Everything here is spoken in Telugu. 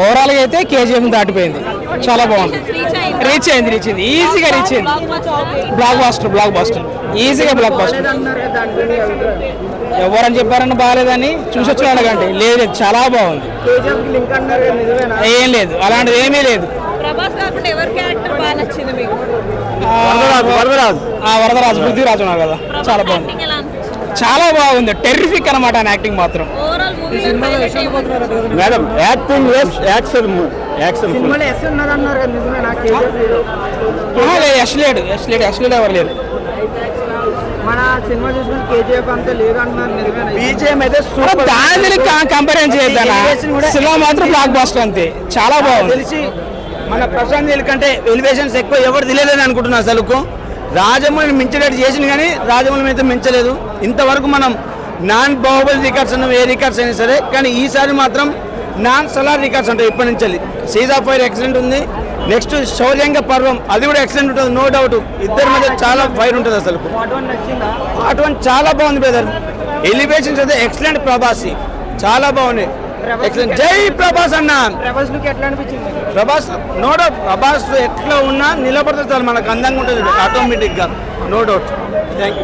ఓవరాల్గా అయితే కేజీఎం దాటిపోయింది, చాలా బాగుంది. రీచ్ అయింది ఈజీగా రీచ్ అయింది. బ్లాక్ బాస్టర్ ఈజీగా బ్లాక్ బాస్టర్. ఎవరని చెప్పారని బాగాలేదని చూసొచ్చిన అడగండి. లేదు చాలా బాగుంది. ఏం లేదు, అలాంటిది ఏమీ లేదు. వరదరాజు పృథ్వీరాజు ఉన్నారు కదా, చాలా బాగుంది. చాలా బాగుంది, టెర్రిఫిక్ అనమాట ఆయన యాక్టింగ్ మాత్రం. మేడం యాక్టింగ్ యశ్ లేడు ఎవరు లేరు. మన సినిమా చూసుకుని కేజీఎఫ్ అంతా లేదు అంటున్నారు. బీజేఎం అయితే దాని కంపారిజన్ చేయొద్దా, సినిమా మాత్రం బ్లాక్ బాస్టర్ అంతే, చాలా బాగుంది. తెలిసి మన ప్రశాంత్ నీల్ కంటే ఎలివేషన్స్ ఎక్కువ ఎవరు తెలియలేదని అనుకుంటున్నా. అసలుకు రాజమౌళిని మించేటట్టు చేసింది కానీ రాజమౌళి అయితే మించలేదు. ఇంతవరకు మనం నాన్ బాహుబలి రికార్డ్స్ అన్న ఏ రికార్డ్స్ అయినా సరే, కానీ ఈసారి మాత్రం నాన్ సలార్ రికార్డ్స్ ఉంటాయి ఇప్పటి నుంచి. సీజా ఫైర్ ఎక్సలెంట్ ఉంది. నెక్స్ట్ శౌర్యంగ పర్వం అది కూడా ఎక్సలెంట్ ఉంటుంది, నో డౌట్. ఇద్దరి మధ్య చాలా ఫైర్ ఉంటుంది. అసలు పార్ట్ 1 చాలా బాగుంది బ్రదర్. ఎలివేషన్స్ అయితే ఎక్సలెంట్. ప్రభాస్ చాలా బాగున్నాయి, ఎక్సలెంట్. జై ప్రభాస్ అన్న. ప్రభాస్ నో డౌట్, ప్రభాస్ ఎట్లా ఉన్నా నిలబడితే చాలు మనకు అందంగా ఉంటుంది ఆటోమేటిక్గా, నో డౌట్. Thank you.